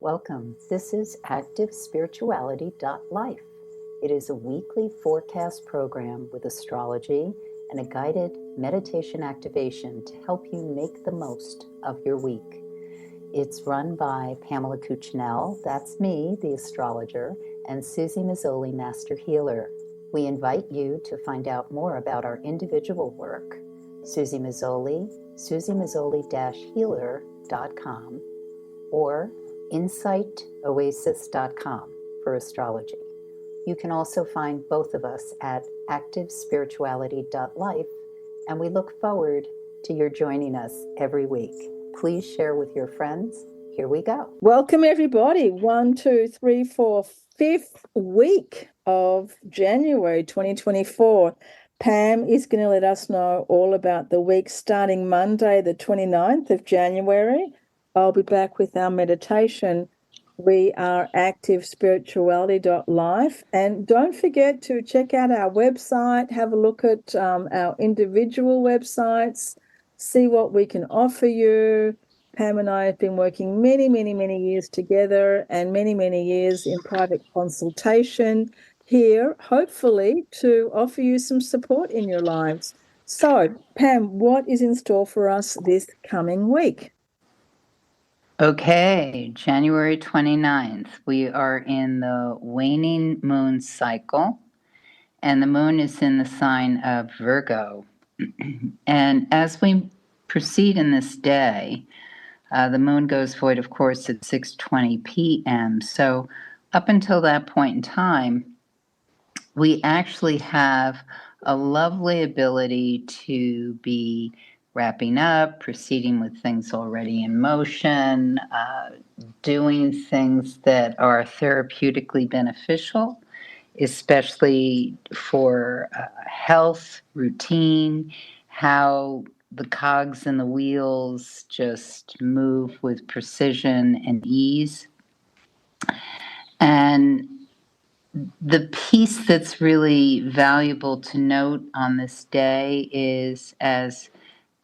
Welcome. This is activespirituality.life. It is a weekly forecast program with astrology and a guided meditation activation to help you make the most of your week. It's run by Pamela Cucinell, that's me, the astrologer, and Suzy Meszoly, Master Healer. We invite you to find out more about our individual work. Suzy Meszoly, SuzyMeszoly-healer.com, or insightoasis.com for astrology. You can also find both of us at activespirituality.life, and we look forward to your joining us every week. Please share with your friends. Here we go. Welcome, everybody. 1, 2, 3, 4, 5th week of January 2024. Pam is going to let us know all about the week starting Monday, the 29th of January. I'll be back with our meditation. We are activespirituality.life. And don't forget to check out our website, have a look at our individual websites, see what we can offer you. Pam and I have been working many, many, many years together and many, many years in private consultation here, hopefully to offer you some support in your lives. So, Pam, what is in store for us this coming week? Okay, January 29th, we are in the waning moon cycle, and the moon is in the sign of Virgo. And as we proceed in this day, the moon goes void, of course, at 6:20 p.m. So up until that point in time, we actually have a lovely ability to be wrapping up, proceeding with things already in motion, doing things that are therapeutically beneficial, especially for health, routine, how the cogs and the wheels just move with precision and ease. And the piece that's really valuable to note on this day is, as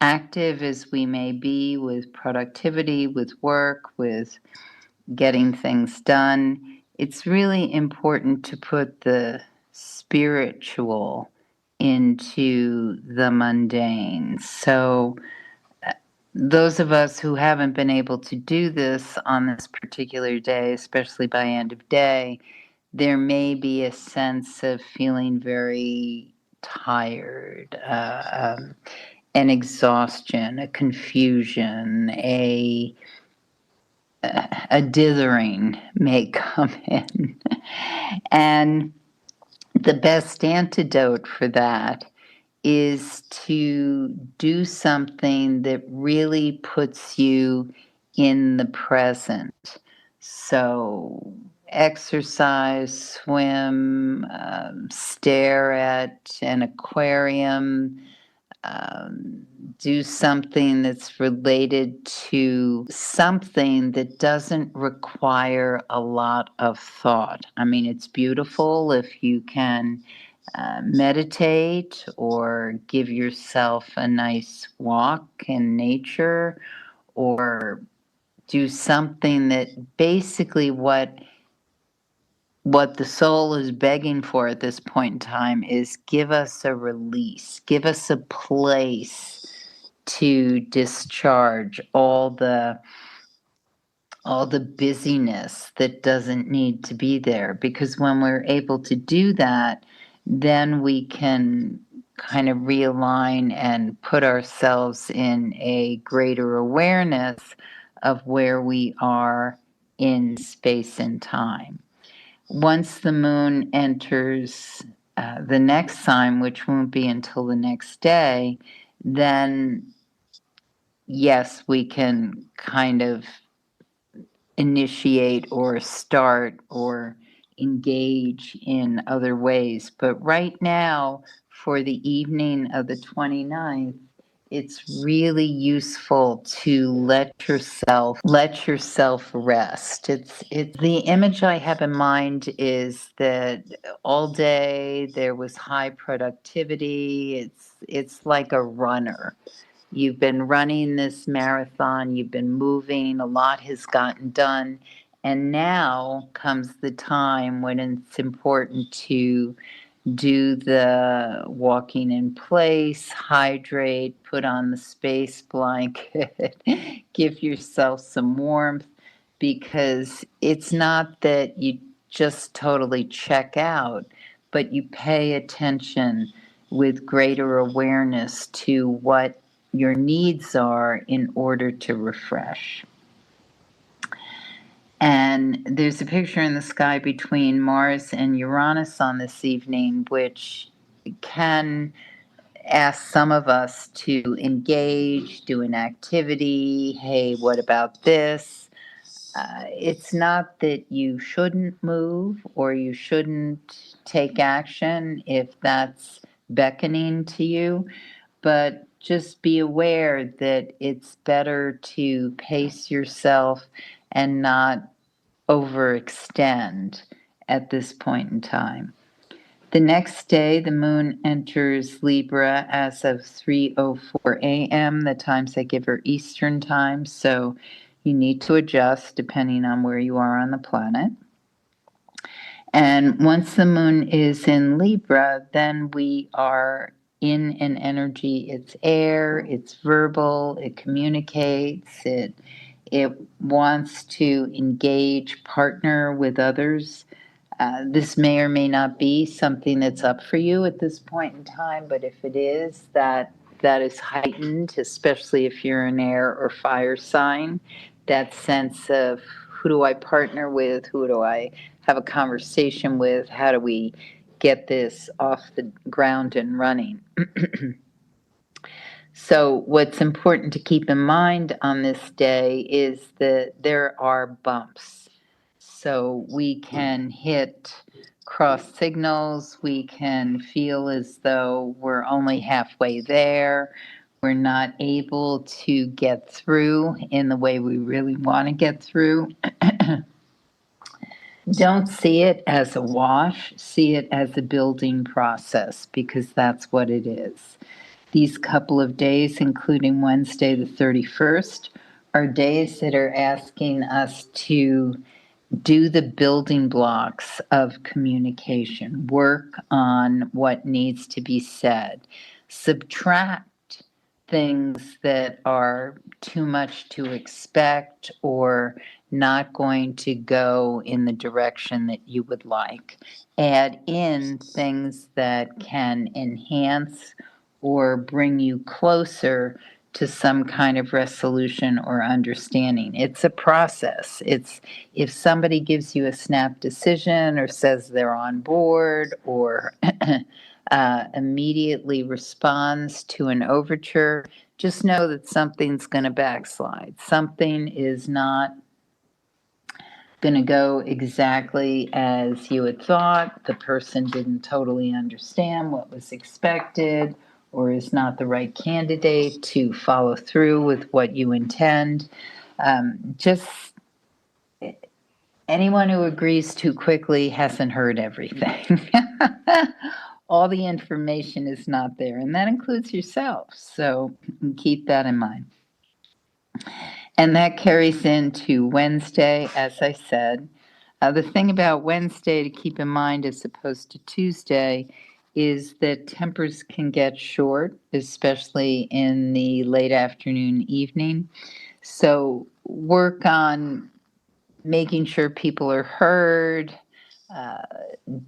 active as we may be with productivity, with work, with getting things done, it's really important to put the spiritual into the mundane. So those of us who haven't been able to do this on this particular day, especially by end of day, there may be a sense of feeling very tired, an exhaustion, a confusion, a dithering may come in. And the best antidote for that is to do something that really puts you in the present. So exercise, swim, stare at an aquarium, do something that's related to something that doesn't require a lot of thought. I mean, it's beautiful if you can meditate or give yourself a nice walk in nature, or do something that basically what the soul is begging for at this point in time is give us a release, give us a place to discharge all the busyness that doesn't need to be there. Because when we're able to do that, then we can kind of realign and put ourselves in a greater awareness of where we are in space and time. Once the moon enters the next sign, which won't be until the next day, then yes, we can kind of initiate or start or engage in other ways. But right now, for the evening of the 29th, it's really useful to let yourself rest. It's the image I have in mind is that all day there was high productivity. It's like a runner. You've been running this marathon, you've been moving, a lot has gotten done, And now comes the time when it's important to do the walking in place, hydrate, put on the space blanket, give yourself some warmth, because it's not that you just totally check out, but you pay attention with greater awareness to what your needs are in order to refresh. And there's a picture in the sky between Mars and Uranus on this evening, which can ask some of us to engage, do an activity. Hey, what about this? It's not that you shouldn't move or you shouldn't take action if that's beckoning to you, but just be aware that it's better to pace yourself and not overextend at this point in time. The next day, the moon enters Libra as of 3:04 a.m., the times I give her Eastern time, so you need to adjust depending on where you are on the planet. And once the moon is in Libra, then we are in an energy. It's air, it's verbal, it communicates, it wants to engage, partner with others. This may or may not be something that's up for you at this point in time, but if it is, that is heightened, especially if you're an air or fire sign. That sense of, who do I partner with? Who do I have a conversation with? How do we get this off the ground and running? So what's important to keep in mind on this day is that there are bumps. So we can hit cross signals, we can feel as though we're only halfway there, we're not able to get through in the way we really want to get through. Don't see it as a wash, see it as a building process, because that's what it is. These couple of days, including Wednesday the 31st, are days that are asking us to do the building blocks of communication, work on what needs to be said, subtract things that are too much to expect or not going to go in the direction that you would like. Add in things that can enhance or bring you closer to some kind of resolution or understanding. It's a process. It's, if somebody gives you a snap decision or says they're on board or immediately responds to an overture, just know that something's going to backslide. Something is not going to go exactly as you had thought. The person didn't totally understand what was expected, or is not the right candidate to follow through with what you intend. Just anyone who agrees too quickly hasn't heard everything. All the information is not there, and that includes yourself. So keep that in mind. And that carries into Wednesday, as I said. The thing about Wednesday to keep in mind as opposed to Tuesday is that tempers can get short, especially in the late afternoon, evening. So work on making sure people are heard.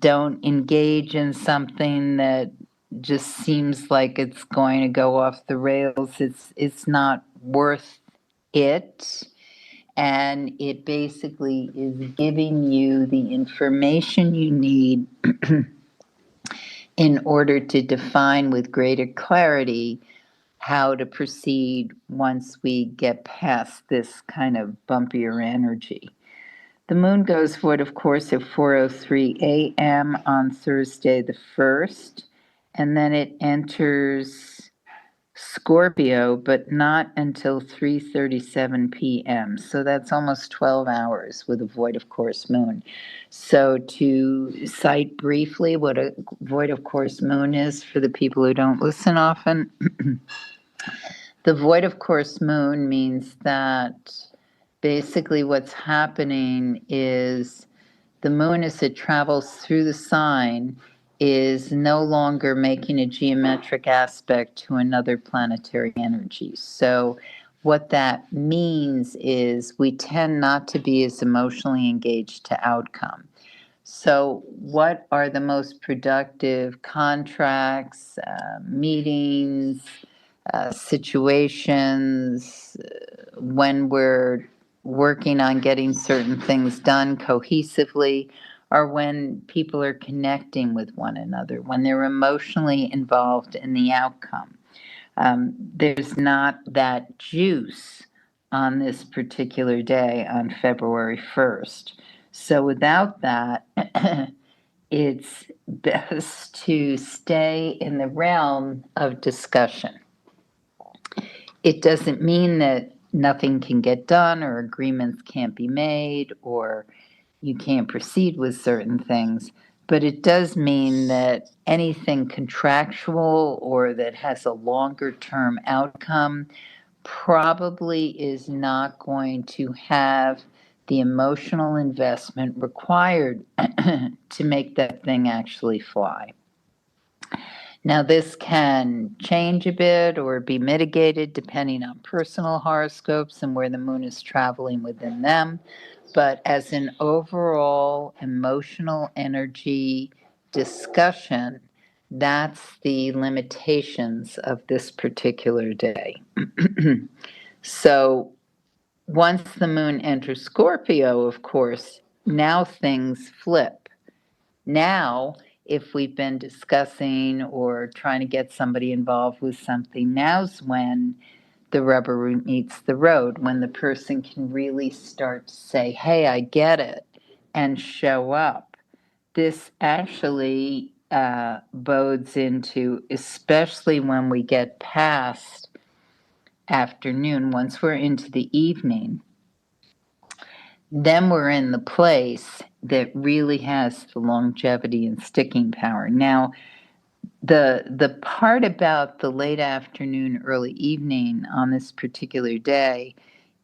Don't engage in something that just seems like it's going to go off the rails. It's not worth it. And it basically is giving you the information you need in order to define with greater clarity how to proceed once we get past this kind of bumpier energy. The moon goes void, of course, at 4:03 a.m. on Thursday the 1st, and then it enters Scorpio, but not until 3:37 p.m. So that's almost 12 hours with a void of course moon. So to cite briefly what a void of course moon is for the people who don't listen often, the void of course moon means that basically what's happening is the moon, as it travels through the sign, is no longer making a geometric aspect to another planetary energy. So what that means is we tend not to be as emotionally engaged to outcome. So what are the most productive contracts, meetings, situations, when we're working on getting certain things done cohesively, or when people are connecting with one another, when they're emotionally involved in the outcome. There's not that juice on this particular day on February 1st. So without that, it's best to stay in the realm of discussion. It doesn't mean that nothing can get done or agreements can't be made or you can't proceed with certain things, but it does mean that anything contractual or that has a longer term outcome probably is not going to have the emotional investment required to make that thing actually fly. Now, this can change a bit or be mitigated depending on personal horoscopes and where the moon is traveling within them. But as an overall emotional energy discussion, that's the limitations of this particular day. So once the moon enters Scorpio, of course, now things flip. Now, if we've been discussing or trying to get somebody involved with something, now's when the rubber meets the road, when the person can really start to say, hey, I get it, and show up. This actually bodes into, especially when we get past afternoon, once we're into the evening, then we're in the place that really has the longevity and sticking power. Now, the part about the late afternoon, early evening on this particular day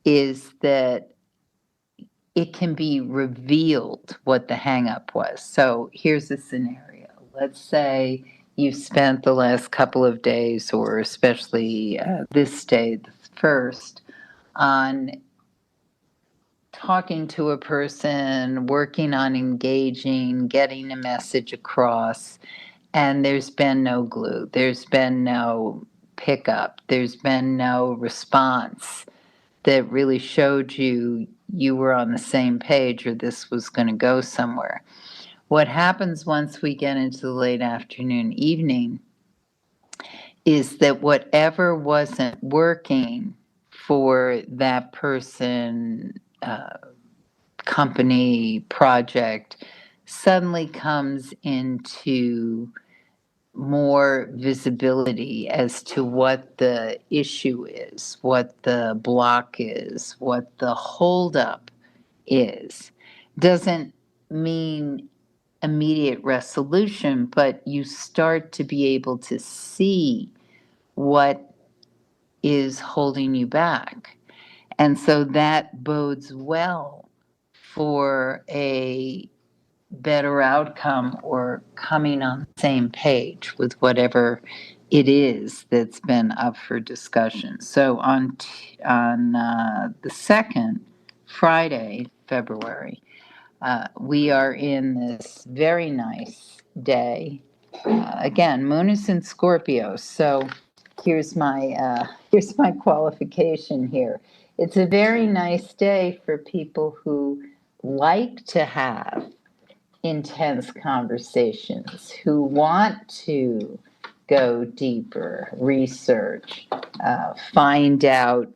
is that it can be revealed what the hangup was. So here's a scenario. Let's say you've spent the last couple of days, or especially this day, the first, on talking to a person, working on engaging, getting a message across, and there's been no glue. There's been no pickup. There's been no response that really showed you were on the same page or this was going to go somewhere. What happens once we get into the late afternoon, evening, is that whatever wasn't working for that person, company, project, suddenly comes into more visibility as to what the issue is, what the block is, what the holdup is. Doesn't mean immediate resolution, but you start to be able to see what is holding you back. And so that bodes well for a better outcome or coming on the same page with whatever it is that's been up for discussion. So on the second Friday, February, we are in this very nice day. Again, moon is in Scorpio, so here's my qualification here. It's a very nice day for people who like to have intense conversations, who want to go deeper, research, find out,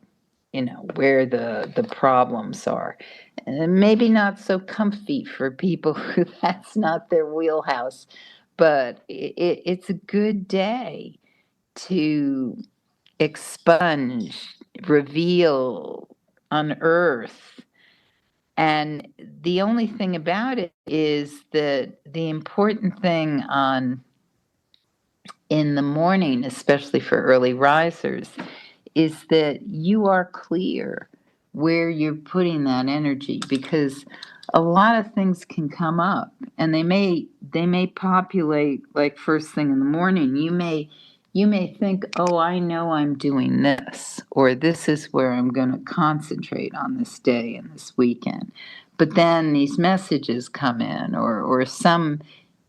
where the problems are. And maybe not so comfy for people who that's not their wheelhouse, but it's a good day to expunge, reveal, unearth. And the only thing about it is that the important thing in the morning, especially for early risers, is that you are clear where you're putting that energy, because a lot of things can come up and they may populate like first thing in the morning. You may think, oh, I know I'm doing this, or this is where I'm going to concentrate on this day and this weekend. But then these messages come in, or some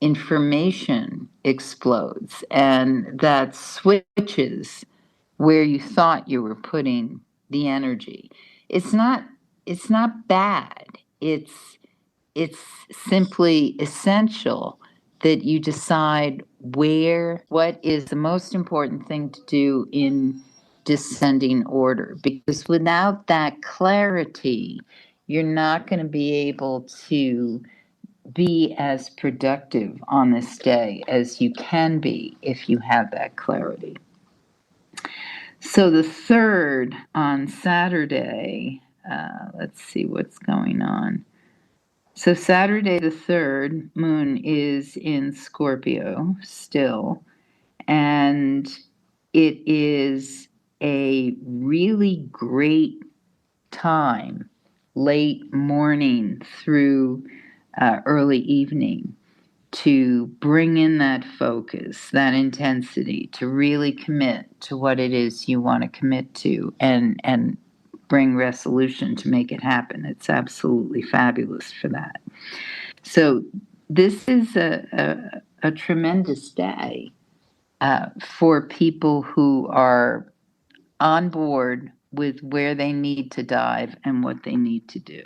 information explodes, and that switches where you thought you were putting the energy. It's not it's not bad. It's simply essential that you decide what is the most important thing to do in descending order, because without that clarity, you're not going to be able to be as productive on this day as you can be if you have that clarity. So the third on Saturday, let's see what's going on. So Saturday the 3rd, moon is in Scorpio still, and it is a really great time, late morning through early evening, to bring in that focus, that intensity, to really commit to what it is you want to commit to, and bring resolution to make it happen. It's absolutely fabulous for that. So this is a tremendous day for people who are on board with where they need to dive and what they need to do.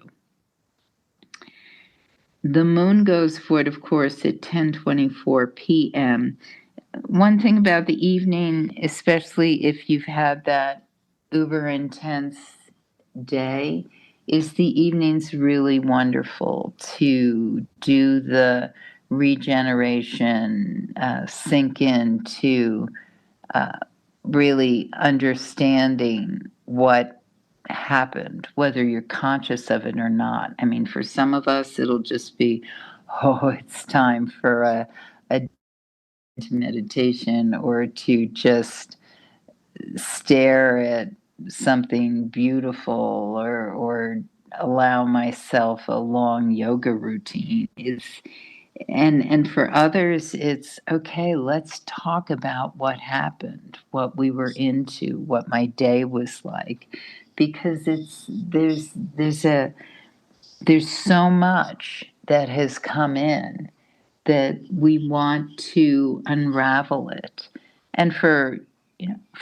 The moon goes forward, of course, at 10:24 p.m. One thing about the evening, especially if you've had that uber intense day, is the evening's really wonderful to do the regeneration, sink into really understanding what happened, whether you're conscious of it or not. I mean, for some of us, it'll just be, oh, it's time for a meditation, or to just stare at something beautiful, or allow myself a long yoga routine. And for others, it's okay, let's talk about what happened, what we were into, what my day was like, because there's so much that has come in that we want to unravel it. And for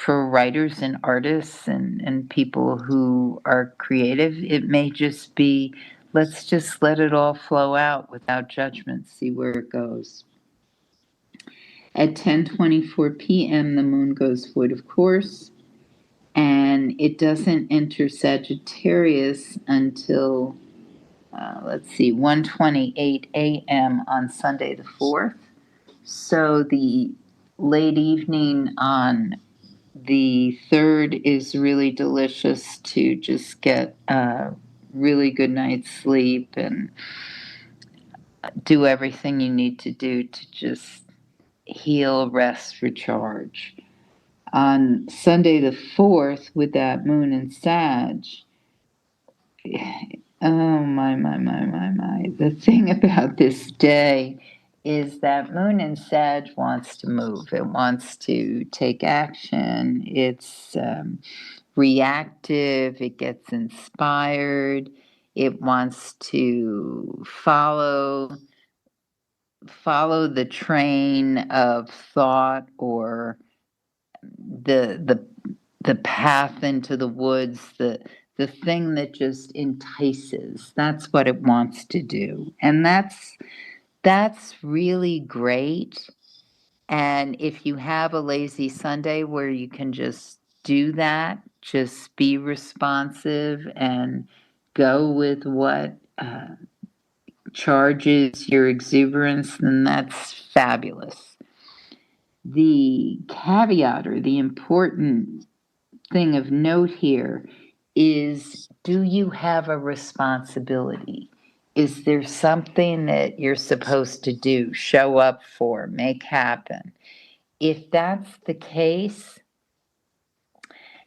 writers and artists and people who are creative, it may just be, let's just let it all flow out without judgment, see where it goes. At 10:24 p.m., the moon goes void, of course, and it doesn't enter Sagittarius until, let's see, 1:28 a.m. on Sunday the 4th. So the late evening on the 3rd is really delicious to just get a really good night's sleep and do everything you need to do to just heal, rest, recharge. On Sunday the 4th, with that moon in Sag, oh my. The thing about this day is that moon in Sag wants to move. It wants to take action. It's reactive. It gets inspired. It wants to follow the train of thought, or the path into the woods, the thing that just entices. That's what it wants to do. And that's really great. And if you have a lazy Sunday where you can just do that, just be responsive and go with what charges your exuberance, then that's fabulous. The caveat, or the important thing of note here, is, do you have a responsibility? Is there something that you're supposed to do, show up for, make happen? If that's the case,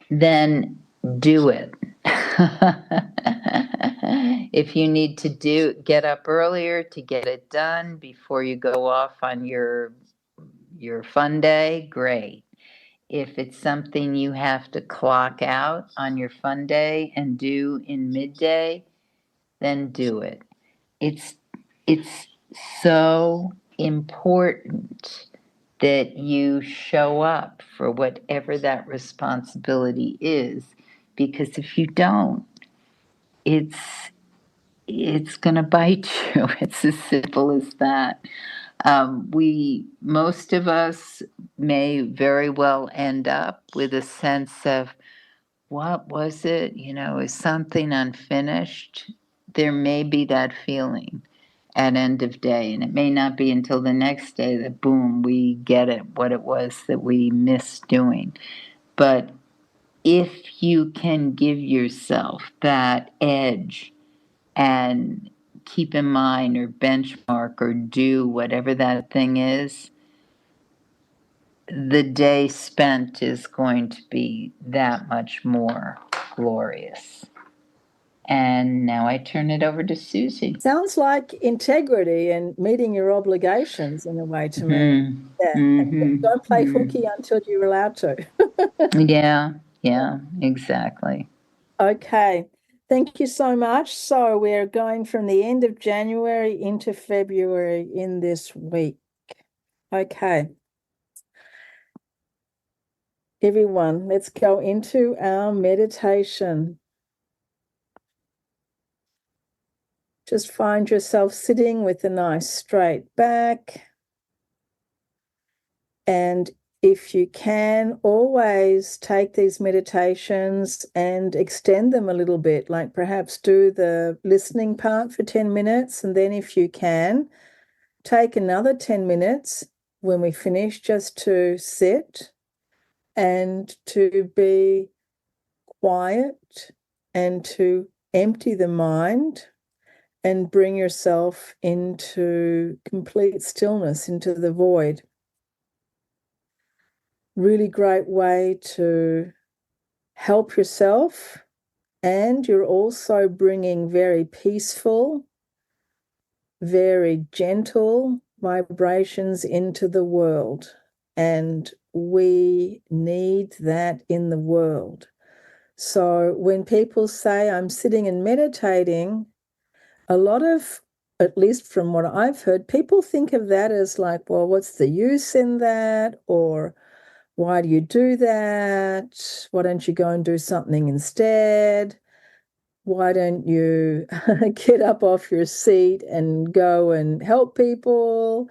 then do it. If you need to get up earlier to get it done before you go off on your fun day, great. If it's something you have to clock out on your fun day and do in midday, then do it. It's so important that you show up for whatever that responsibility is, because if you don't, it's going to bite you. It's as simple as that. Most of us may very well end up with a sense of, what was it? Is something unfinished? There may be that feeling at end of day, and it may not be until the next day that, boom, we get it, what it was that we missed doing. But if you can give yourself that edge and keep in mind or benchmark or do whatever that thing is, the day spent is going to be that much more glorious. And now I turn it over to Suzy. Sounds like integrity and meeting your obligations in a way to me. Yeah. Mm-hmm. Don't play hooky until you're allowed to. Yeah, exactly. Okay. Thank you so much. So we're going from the end of January into February in this week. Okay. Everyone, let's go into our meditation. Just find yourself sitting with a nice straight back. And if you can, always take these meditations and extend them a little bit, like perhaps do the listening part for 10 minutes. And then if you can, take another 10 minutes when we finish just to sit and to be quiet and to empty the mind and bring yourself into complete stillness, into the void. Really great way to help yourself, and you're also bringing very peaceful, very gentle vibrations into the world, and we need that in the world. So when people say, I'm sitting and meditating, a lot of, at least from what I've heard, people think of that as like, well, what's the use in that? Or why do you do that? Why don't you go and do something instead? Why don't you get up off your seat and go and help people?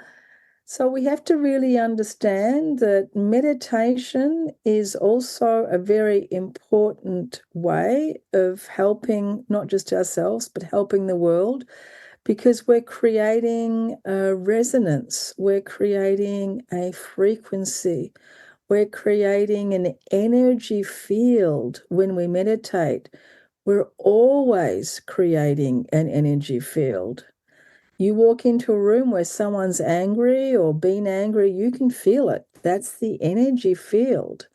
So we have to really understand that meditation is also a very important way of helping not just ourselves, but helping the world, because we're creating a resonance, we're creating a frequency, we're creating an energy field when we meditate. We're always creating an energy field. You walk into a room where someone's angry or been angry, you can feel it. That's the energy field.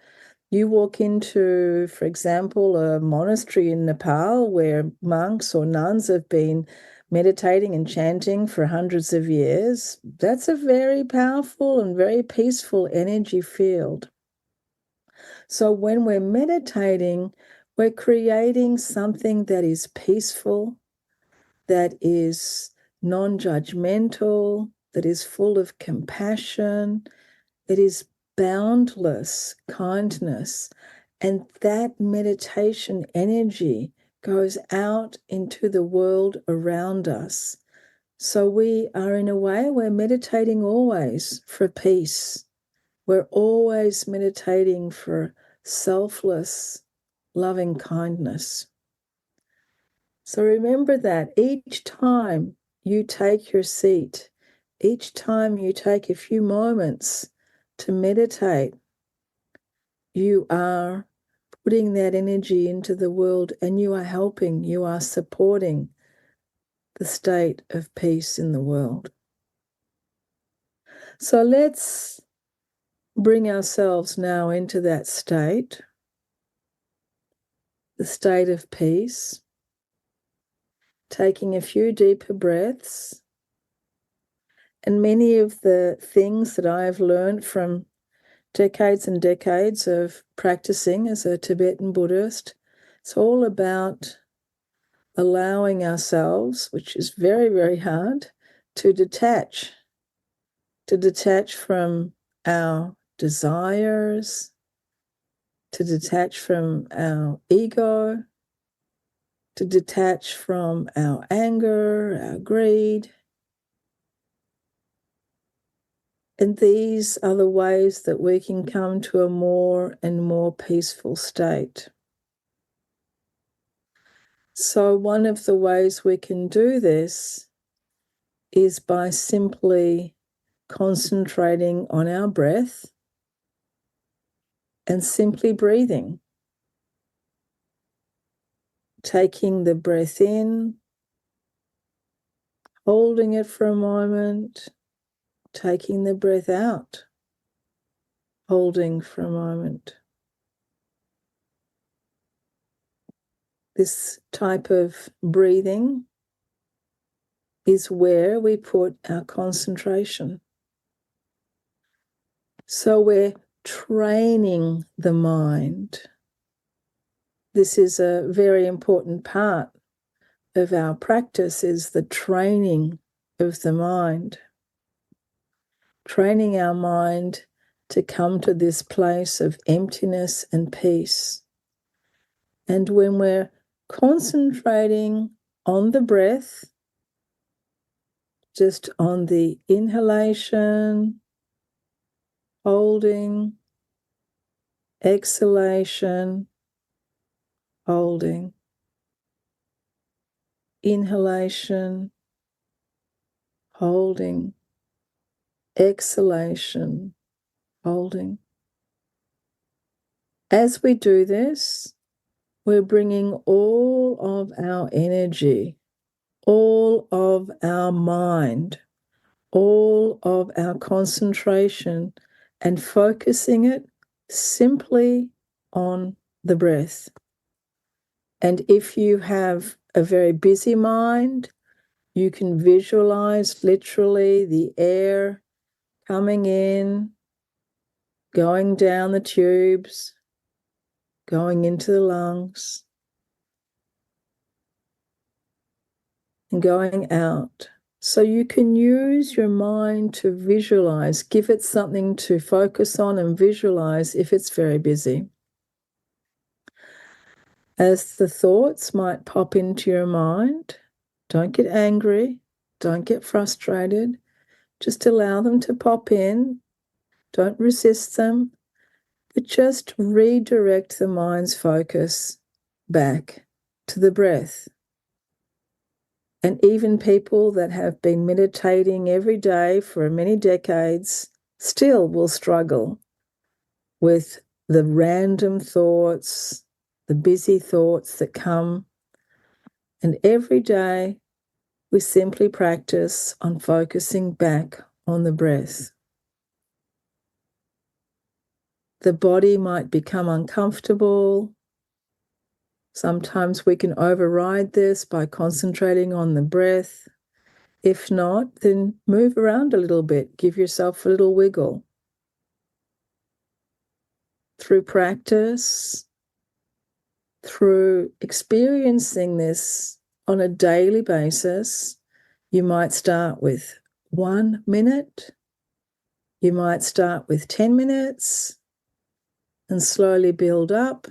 You walk into, for example, a monastery in Nepal where monks or nuns have been meditating and chanting for hundreds of years. That's a very powerful and very peaceful energy field. So when we're meditating, we're creating something that is peaceful, that is non-judgmental, that is full of compassion, that is boundless kindness. And that meditation energy goes out into the world around us. So we are, in a way, we're meditating always for peace. We're always meditating for selfless, loving kindness. So remember that each time you take your seat, each time you take a few moments to meditate, you are putting that energy into the world, and you are helping, you are supporting the state of peace in the world. So let's bring ourselves now into that state. the state of peace, taking a few deeper breaths. And many of the things that I've learned from decades and decades of practicing as a Tibetan Buddhist, it's all about allowing ourselves, which is very, very hard, to detach from our desires, to detach from our ego, to detach from our anger, our greed. And these are the ways that we can come to a more and more peaceful state. So one of the ways we can do this is by simply concentrating on our breath and simply breathing. Taking the breath in, holding it for a moment, taking the breath out, holding for a moment. This type of breathing is where we put our concentration. So we're training the mind. This is a very important part of our practice, is the training of the mind. Training our mind to come to this place of emptiness and peace. And when we're concentrating on the breath, just on the inhalation, holding, exhalation, holding, inhalation, holding, exhalation, holding. As we do this, we're bringing all of our energy, all of our mind, all of our concentration, and focusing it simply on the breath. And if you have a very busy mind, you can visualize literally the air coming in, going down the tubes, going into the lungs, and going out. So you can use your mind to visualize, give it something to focus on and visualize if it's very busy. As the thoughts might pop into your mind, don't get angry, don't get frustrated, just allow them to pop in, don't resist them, but just redirect the mind's focus back to the breath. And even people that have been meditating every day for many decades still will struggle with the random thoughts, the busy thoughts that come. And every day we simply practice on focusing back on the breath. The body might become uncomfortable. Sometimes we can override this by concentrating on the breath. If not, then move around a little bit. Give yourself a little wiggle. Through practice, through experiencing this on a daily basis, you might start with 1 minute. You might start with 10 minutes and slowly build up.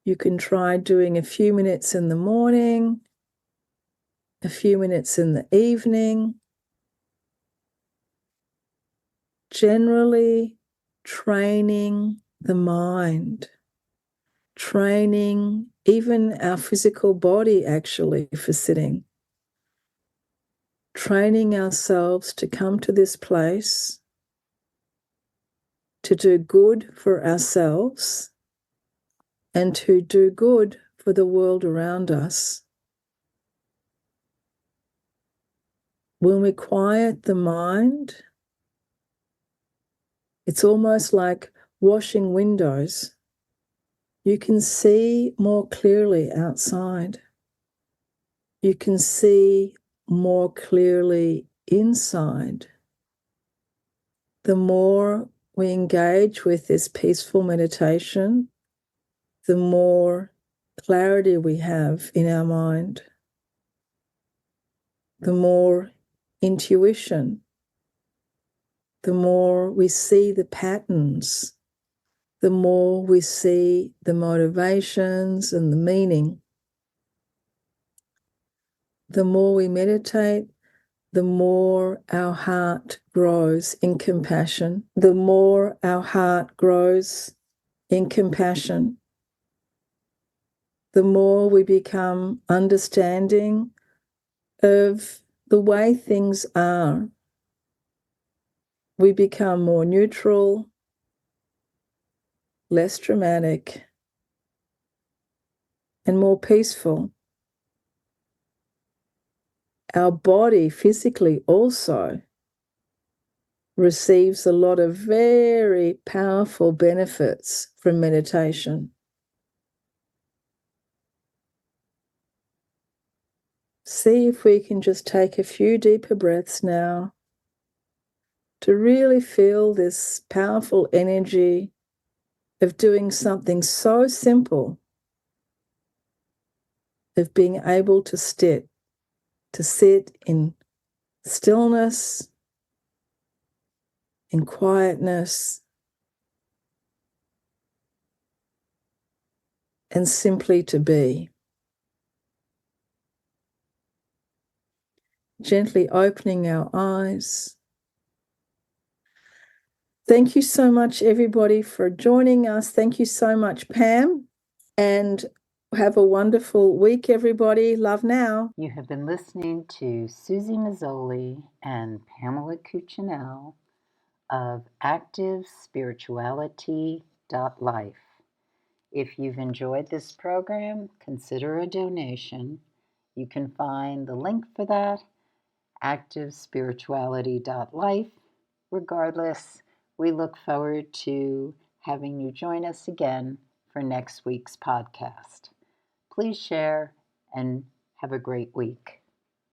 You can try doing a few minutes in the morning, a few minutes in the evening. Generally training the mind, training even our physical body actually for sitting, training ourselves to come to this place, to do good for ourselves and to do good for the world around us. When we quiet the mind, it's almost like washing windows. You can see more clearly outside. You can see more clearly inside. The more we engage with this peaceful meditation, the more clarity we have in our mind, the more intuition, the more we see the patterns, the more we see the motivations and the meaning. The more we meditate, the more our heart grows in compassion. The more our heart grows in compassion, the more we become understanding of the way things are. We become more neutral, less dramatic, and more peaceful. Our body physically also receives a lot of very powerful benefits from meditation. See if we can just take a few deeper breaths now to really feel this powerful energy of doing something so simple, of being able to sit in stillness, in quietness, and simply to be. Gently opening our eyes. Thank you so much, everybody, for joining us. Thank you so much, Pam, and have a wonderful week, everybody. Love now. You have been listening to Suzy Meszoly and Pamela Cucinell of ActiveSpirituality.life. If you've enjoyed this program, consider a donation. You can find the link for that, ActiveSpirituality.life. Regardless, we look forward to having you join us again for next week's podcast. Please share and have a great week.